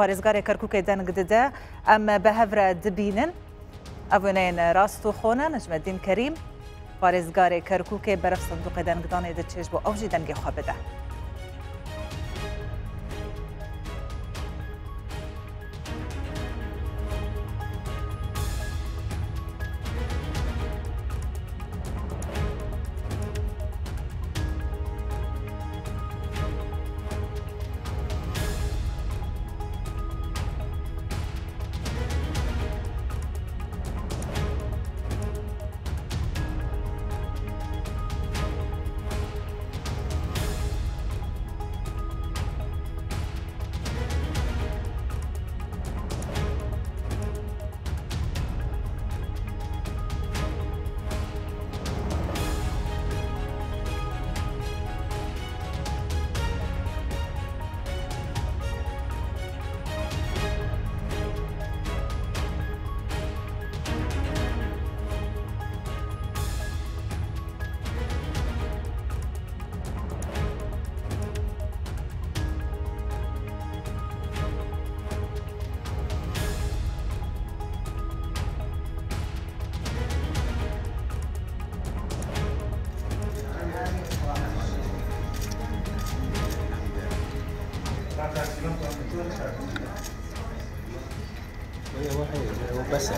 پارێزگارێک کەرکووکێ دەنگ دەدە ئەم بە هەورە دبینن ئەڤێنەیەن ڕاست و خۆنە نەجمەدین کەریم پارێزگارێک کەرکووکێ بەرەف سندوقی دەنگدانێ دەچێش بۆ ئەوژی دەنگی خوا بدە. بس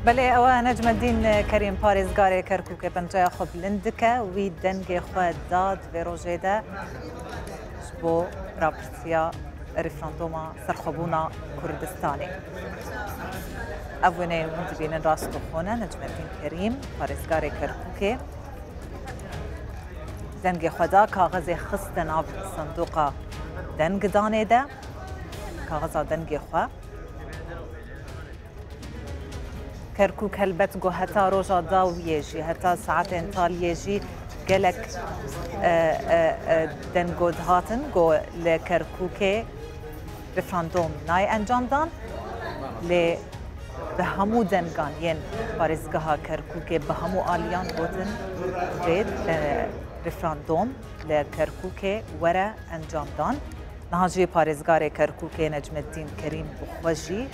بەڵێ ئەوە نەجمەدین کەریم پارێزگارێک کەرکووکێ پەنجەیە خۆ بلندکە وی دەنگێ خۆ داد vê rojê de ji bo rapirtiya referanduma serxwebûna Kurdistanê. Ev wêneyê hûn dibînin rast û xwe ne Necmedîn Kerîm parêzgarê Kerkûkê dengê xwe da kaxezê xiste nav sindoqa dengdanê de kaxeza dengê xwe Kerkûk helbet got heta roja dawiyê jî heta saetên taliyê jî gelek dengod hatin got li Kerkûkê referandum nayê encam dan lê bi hemû dengan yên parêzgeha Kerkûkê bi hemû aliyan gotin rêd referandum li Kerkûkê were encam dan. Niha jî parêzgarê Kerkûkê Necmedîn Kerîm bi xwe jî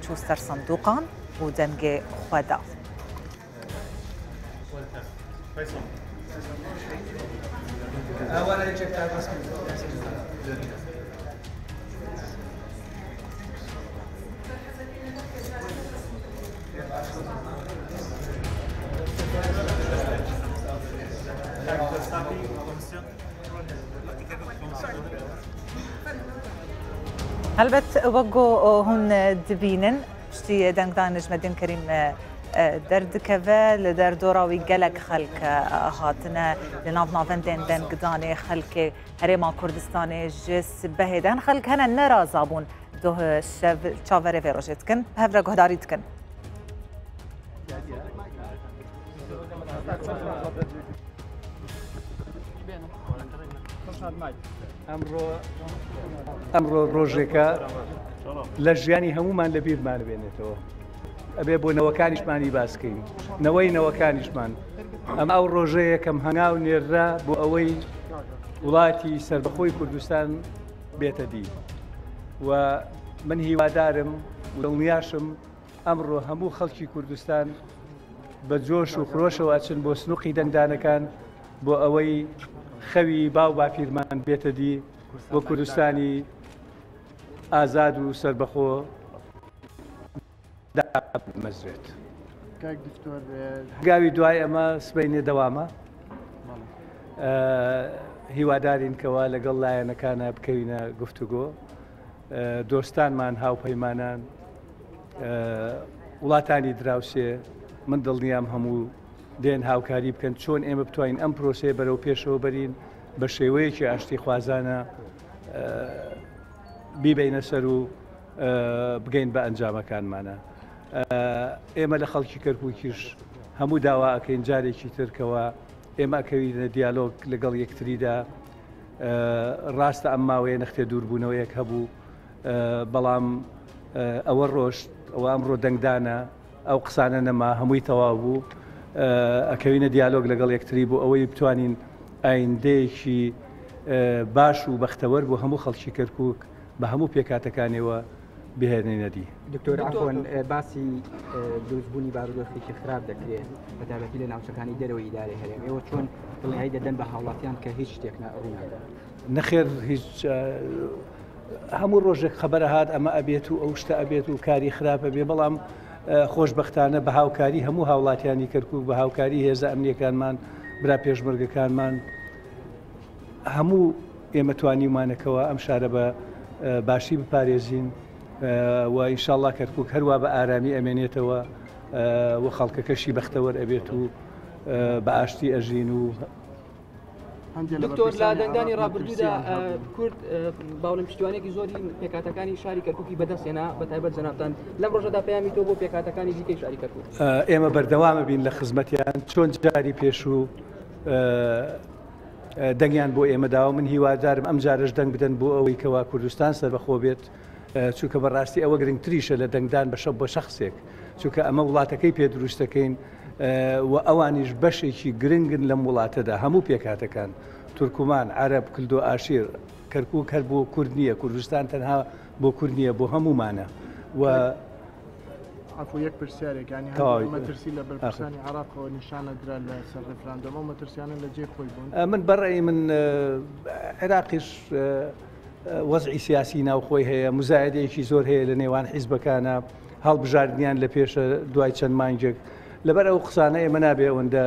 çû ser sindoqan û dengê xwe da. هەلبەت وەگۆ هون dibînin piştî dengdan Necmedîn Kerîm derdikeve li derdora wî gelek xelk hatine li nav navendên dengdanê xelkê Herêma Kurdistanê ji sibehê de xelk hene neraza bûn doh şev çaverê vê rojê dikin hevre guhdarî dikin. ئەمڕۆ ڕۆژێکە لە ژیانی هەمومان لە بیرمان بێنێتەوە ئەبێ بۆ نەوەکانیشمانی باسکەین نەوەی نەوەکانیشمان ئەم ئەو ڕۆژەیە کەم هەنگاو نێررا بۆ ئەوەی وڵاتی سەربەخۆی کوردستان بێتە دی و من هیوادارم و دڵنیاشم ئەمڕۆ هەموو خەڵکی کوردستان بە جۆش و خرۆشەوە ئەچن بۆ سنووقی دەنگدانەکان بۆ ئەوەی خەوی باو باپیرمان بێتە دی بۆ کوردستانی ئازاد و سربەخۆ مەزرێت. گاوی دوای ئەمە سبەینێ دەوامە هیوادارین کەوا لەگەڵ لایەنەکانە بکەوینە گفتوگۆ دۆستانمان هاوپەیمانان وڵاتانی دراوسێ من دڵنیام هەموو دێن هاوکاری بکەن چۆن ئێمە بتوانین ئەم پرۆسەیە بەرەو پێشەوە بەرین بە شێوەیەکی ئاشتی خوازانە بیبینە سەر و بگەین بە ئەنجامەکانمانە. ئێمە لە خەڵکی کەرکووکیش هەموو داوا ئەکەین جارێکی ترکەوە ئێمە ئەکەوینە دیالۆگ لەگەڵ یەکتریدا ڕاستە ئەم ماوەیە نەختێ دووربوونەوەیەک هەبوو بەڵام ئەوە ڕۆشت ئەوە ئەمڕۆ دەنگدانە ئەو قسانە نەما هەمووی تەواو بوو ئەکەوینە دیالۆگ لەگەڵ یەکتری بۆ ئەوەی بتوانین ئایندەیەکی باش و بەختەوەر بۆ هەموو خەڵکی کەرکووک بە هەموو پێکاتەکانەوە بهێنینەدی. دکتۆر ئەخۆن باسی دروستبوونی بارودۆخێکی خراپ دەکرێت بە تایبەتی لە ناوچەکانی دەرەوەی ئیدارەی هەرێم ئێوە چۆن دڵنیایی دەدەن بە هاوڵاتیان کە هیچ شتێک ڕوونادا؟ نەخێر هیچ هەموو ڕۆژێک خەبەرە هات ئەمە ئەبێت و ئەو شتە ئەبێت و کاری خراپە بێ بەڵام خۆشبەختانە بە هاوکاری هەموو هاوڵاتیانی کەرکووک بە هاوکاری هێزە ئەمنیەکانمان برا پێشمەرگەکانمان هەموو ئێمە توانیمانەکەوە ئەم شارە بە باشی بپارێزین و ئینشاءڵڵا کەرکووک هەروە بە ئارامی ئەمێنێتەوە و خەڵکەکەشی بەختەوەر ئەبێت و بە ئاشتی ئەژین و دکتۆر لە دەنگدانی ڕابردوودا کورد باوڵم پشتیوانێکی زۆری پێکاتەکانی شاری کەرکووکی بەدەستێنا بە تایبەت جەنابان لەم ڕۆژەدا پەیامی تۆ بۆ پێکاتەکانی دیکەی شاری کەرکووک. ئێمە بەردەوامە بین لە خزمەتیان چۆن جاری پێشوو دەنگیان بۆ ئێمە داوە من هیوادارم ئەم جارش دەنگ بدەن بۆ ئەوەی کەوا کوردستان سەربەخۆ بێت چونکە بەڕاستی ئەوە گرنگتریشە لە دەنگدان بە شەخصێک چونکە ئەمە وڵاتەکەی پێ دروستەکەین و ئەوانیش بەشێکی گرنگن لەم وڵاتەدا هەموو پێکاتەکان تورکمان عەرەب کلدۆ ئاشیر کەرکووک هەر بۆ کورد نییە کوردستان تەنها بۆ کورد نییە بۆ هەمومانە و یەک پرسیارێکانی مەترسی لە بەرپرسانی عراقەوە نیشانە درا لە سەر ڕێفراندەمە مەترسیانە لە جێ خۆی بوون. من بەڕێی من عێراقیش وەزعی سیاسی ناوخۆی هەیە مزایدەیەکی زۆر هەیە لە نێوان حیزبەکانە هەڵبژاردنیان لە پێشە دوای چەند مانجێک لەبەر ئەو قسانە ئێمە نابێ ئەوەندە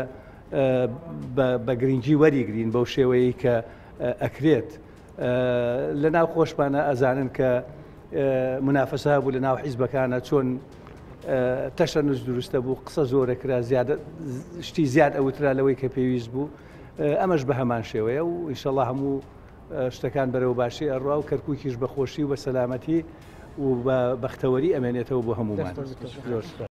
بە گرنگی وەریگرین بەو شێوەیە کە ئەکرێت لە ناو خۆشمانە ئەزانن کە منافەسا بوو لە ناو حیزبەکانە چۆن تەشە نووس دروستە بوو قسە زۆرەکرا شتی زیاد ئەوترا لەوەی کە پێویست بوو ئەمەش بە هەمان شێوەیە و ئینشەڵڵا هەموو شتەکان بەرەو باشی ئەڕوا و کەرکووکیش بە خۆشی و بە سەلامەتی و بە بەختەوەری ئەمێنێتەوە بۆ هەمومان.